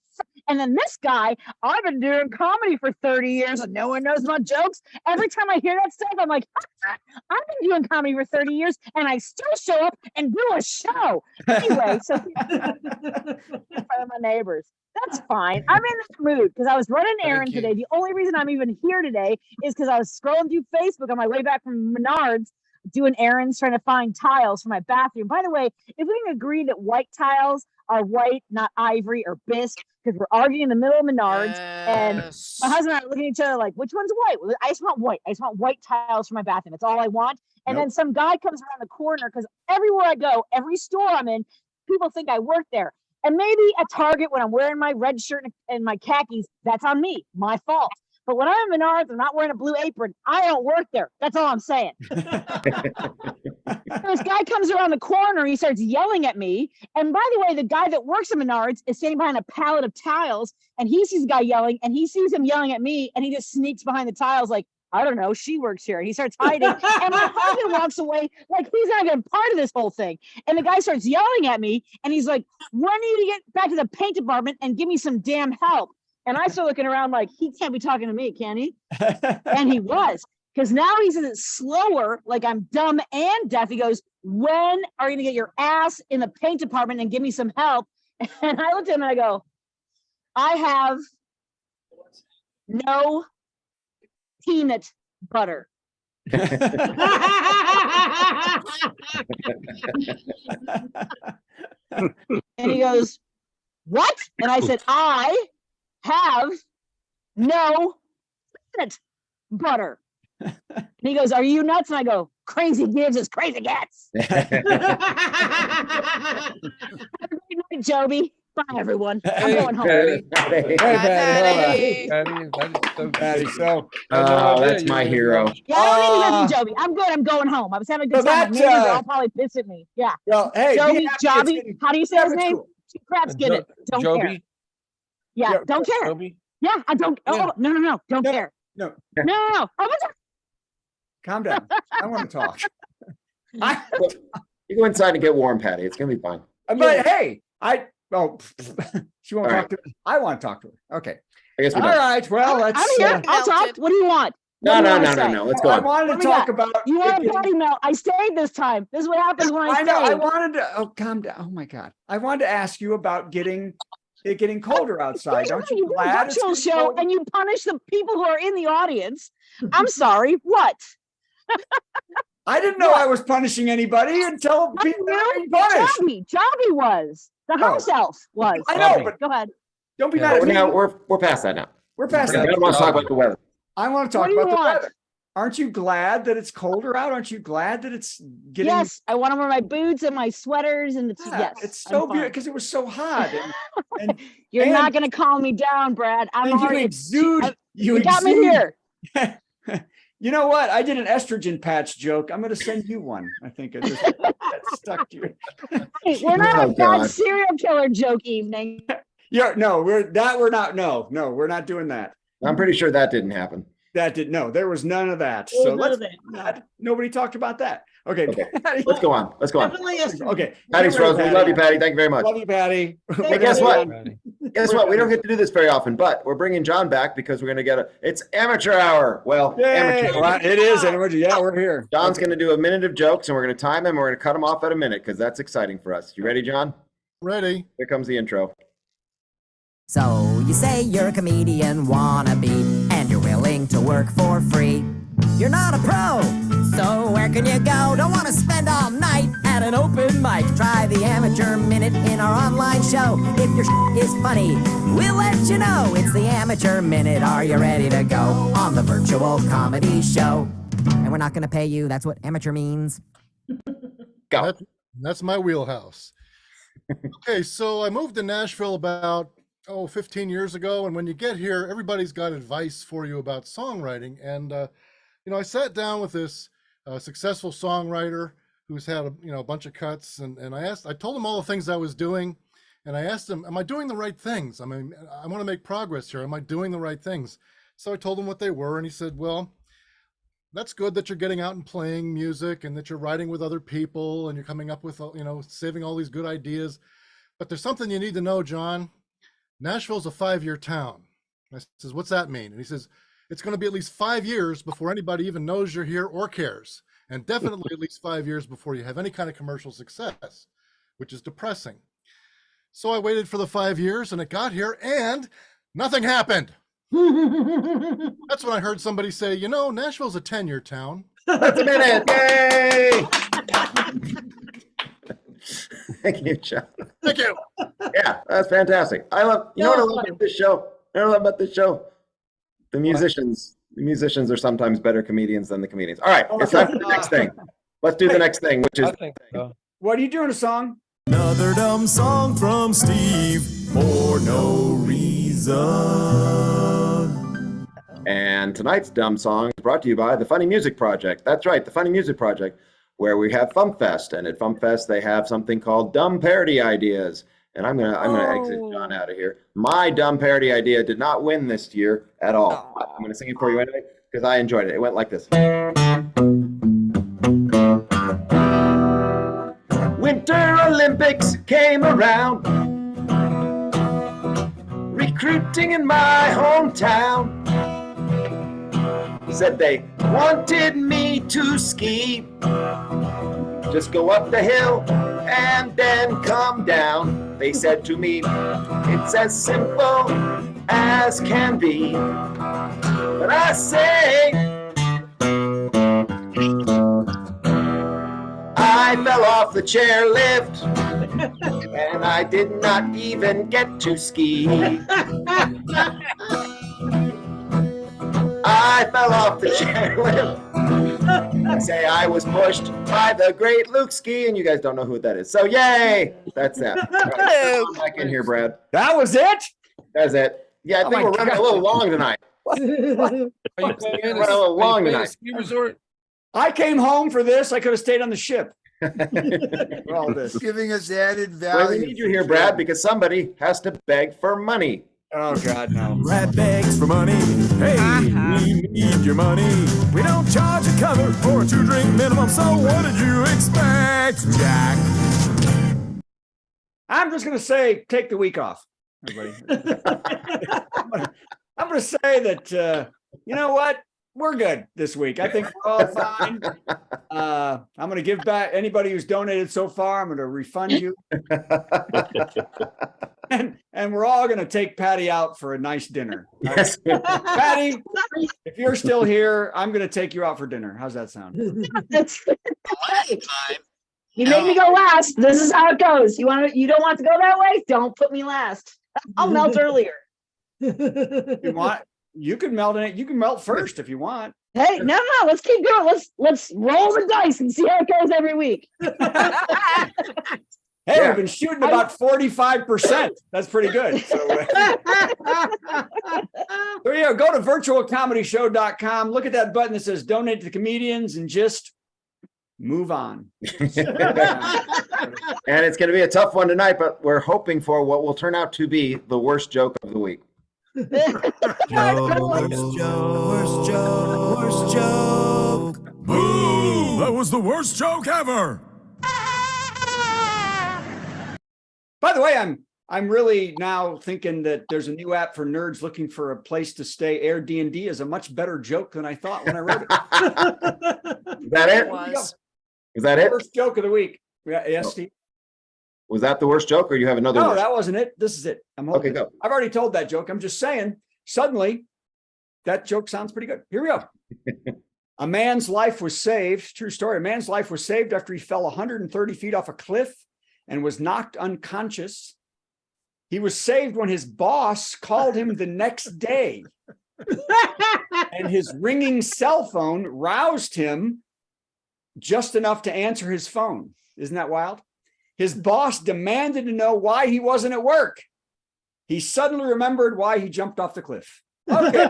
And then this guy, I've been doing comedy for 30 years and no one knows my jokes. Every time I hear that stuff, I'm like, I've been doing comedy for 30 years and I still show up and do a show. Anyway, so in front of my neighbors. That's fine. I'm in this mood because I was running an errand today. The only reason I'm even here today is because I was scrolling through Facebook on my way back from Menards, doing errands, trying to find tiles for my bathroom. By the way, if we can agree that white tiles are white, not ivory or bisque, because we're arguing in the middle of Menards, and my husband and I are looking at each other like, which one's white? Well, I just want white. I just want white tiles for my bathroom. That's all I want. And then some guy comes around the corner because everywhere I go, every store I'm in, people think I work there. And maybe at Target when I'm wearing my red shirt and my khakis, that's on me, my fault. But when I'm in Menards, I'm not wearing a blue apron. I don't work there. That's all I'm saying. This guy comes around the corner. He starts yelling at me. And by the way, the guy that works at Menards is standing behind a pallet of tiles. And he sees the guy yelling. And he sees him yelling at me. And he just sneaks behind the tiles like, I don't know, she works here. And he starts hiding. And my husband walks away like he's not even part of this whole thing. And the guy starts yelling at me. And he's like, when are you to get back to the paint department and give me some damn help? And I start looking around like, he can't be talking to me, can he? And he was. Because now he says it slower, like I'm dumb and deaf. He goes, when are you going to get your ass in the paint department and give me some help? And I looked at him and I go, I have no peanut butter. And he goes, what? And I said, I have no peanut butter. And he goes, are you nuts? And I go, crazy gives is crazy gets. Have a great night, Joby. Bye, everyone. I'm going home. Patty. Patty. Patty. So, that's my hero. Yeah, I don't need to listen, Joby. I'm good. I'm going home. I was having a good time. My neighbors are all probably pissed at me. Yeah. Well, hey, Joby, how do you say his name? Two craps get it. Don't care. Joby? Yeah, don't care. Joby? Yeah, I don't. Yeah. Oh, no. Don't care. No. No. Calm down. I want to talk. You go inside and get warm, Patty. It's gonna be fine. But hey, she won't talk to me. I want to talk to her. Okay. I guess we All don't. right. Well, let's. I'm here. I'll talk. What do you want? No. Let's go I on. wanted to talk about. You want a potty melt? I stayed this time. This is what happens when I I know. I stay. wanted to. Oh, calm down. Oh my God. I wanted to ask you about it getting colder outside. Don't you do a glad it's virtual getting show colder? and you punish the people who are in the audience? I'm sorry. What? I didn't know I was punishing anybody until people were being punished. Joby was. The house elf was. I know, but Go ahead. don't be mad at me. We're past that now. We're past I that. want to talk about the weather. I want to talk What do you about the want? weather. Aren't you glad that it's colder out? Aren't you glad that it's getting? Yes, I want to wear my boots and my sweaters and yes. It's so I'm fine. beautiful because it was so hot. And You're not going to calm me down, Brad. I'm and already. you got me here. You know what? I did an estrogen patch joke. I'm going to send you one. I think it just that stuck to you. Hey, we're not a bad serial killer joke evening. Yeah, no, we're not. No, we're not doing that. I'm pretty sure that didn't happen. There was none of that. There was So none of that. nobody talked about that. Okay. Let's go on. Definitely yesterday. Okay. Patty's frozen. We love you, Patty. Thank you very much. Love you, Patty. Hey, guess what? Guess what? We don't get to do this very often, but we're bringing John back because we're going to it's amateur hour. Well, amateur. Well, it is amateur. Yeah, we're here. John's going to do a minute of jokes and we're going to time him. We're going to cut him off at a minute because that's exciting for us. You ready, John? Ready. Here comes the intro. So you say you're a comedian wannabe, and you're willing to work for free. You're not a pro, so where can you go? Don't want to spend all night at an open mic. Try the Amateur Minute in our online show. If your is funny, we'll let you know. It's the Amateur Minute. Are you ready to go on the virtual comedy show? And we're not going to pay you. That's what amateur means. Go. That's my wheelhouse. Okay, so I moved to Nashville about 15 years ago, and when you get here, everybody's got advice for you about songwriting. And I sat down with this successful songwriter who's had a bunch of cuts, and I told him all the things I was doing, and I asked him, am I doing the right things? I mean, I want to make progress here. Am I doing the right things? So I told him what they were, and he said, well, that's good that you're getting out and playing music and that you're writing with other people and you're coming up with, saving all these good ideas. But there's something you need to know, John. Nashville's a 5-year town. I says, what's that mean? And he says, it's going to be at least 5 years before anybody even knows you're here or cares. And definitely at least 5 years before you have any kind of commercial success, which is depressing. So I waited for the 5 years and it got here and nothing happened. That's when I heard somebody say, you know, Nashville's a 10-year town. That's a minute. Yay! Thank you, John. Thank you. Yeah, that's fantastic. I love, you know what I love about this show? You know what I love about this show? The musicians. The musicians are sometimes better comedians than the comedians. All right, it's time for the next thing. Let's do the next thing, which is. I think so. What are you doing a song? Another dumb song from Steve for no reason. And tonight's dumb song is brought to you by the Funny Music Project. That's right, the Funny Music Project, where we have Fump Fest, and at Fump Fest they have something called Dumb Parody Ideas. And I'm gonna exit John out of here. My dumb parody idea did not win this year at all. I'm gonna sing it for you anyway because I enjoyed it. It went like this. Winter Olympics came around, recruiting in my hometown. Said they wanted me to ski, just go up the hill and then come down. They said to me, it's as simple as can be. But I say, I fell off the chairlift and I did not even get to ski. I fell off the chairlift. I say I was pushed by the great Luke Ski, and you guys don't know who that is. So yay! That's that. Right, come back in here, Brad. That was it? That's it. Yeah, I think we're running a little long tonight. Are you playing Running a little long tonight. ski resort? I came home for this. I could have stayed on the ship. For all this. Giving us added Well, value. we need you here, Brad, because somebody has to beg for money. Oh, God, no. Brad begs for money. Hey, we need your money. We don't charge a cover or a 2-drink minimum, so what did you expect, Jack? I'm just going to say, take the week off, everybody. I'm going to say that, you know what? We're good this week. I think we're all fine. I'm going to give back anybody who's donated so far. I'm going to refund you. And we're all going to take Patty out for a nice dinner. Yes. Patty, if you're still here, I'm going to take you out for dinner. How's that sound? That's you made me go last. This is how it goes. You don't want to go that way? Don't put me last. I'll melt earlier. You can melt in it. You can melt first if you want. Hey, no, let's keep going. Let's roll the dice and see how it goes every week. Hey, we've been shooting about 45%. That's pretty good. So, there you go. Go to virtualcomedyshow.com. Look at that button that says donate to the comedians and just move on. And it's going to be a tough one tonight, but we're hoping for what will turn out to be the worst joke of the week. Worst joke. Boo! That was the worst joke ever. By the way, I'm really now thinking that there's a new app for nerds looking for a place to stay. Airbnb is a much better joke than I thought when I wrote it. Is that it? Is that it? Worst joke of the week. Yes, Steve. Was that the worst joke, or you have another? No, worst? that wasn't it. This is it. I'm hoping. Okay, go. I've already told that joke. I'm just saying, suddenly, that joke sounds pretty good. Here we go. A man's life was saved. True story. A man's life was saved after he fell 130 feet off a cliff and was knocked unconscious. He was saved when his boss called him the next day. And his ringing cell phone roused him just enough to answer his phone. Isn't that wild? His boss demanded to know why he wasn't at work. He suddenly remembered why he jumped off the cliff. Okay.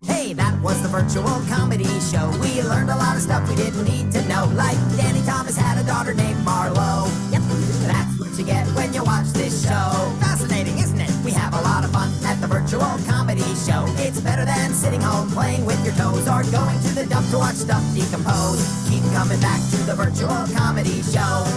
Hey, that was the virtual comedy show. We learned a lot of stuff we didn't need to know, like Danny Thomas had a daughter named Marlo. Yep, that's what you get when you watch this show. Fascinating, isn't it? We have a lot of fun at the virtual comedy show. It's better than sitting home playing with your toes or going to the dump to watch stuff decompose. Keep coming back to the virtual comedy show.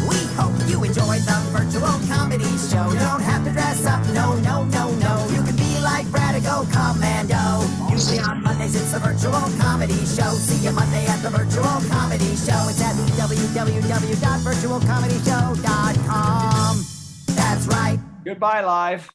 We hope you enjoyed the virtual comedy Comedy Show. You don't have to dress up, no, no, no, no. You can be like Brad and go commando. Usually on Mondays it's the Virtual Comedy Show. See you Monday at the Virtual Comedy Show. It's at www.virtualcomedyshow.com. That's right. Goodbye, live.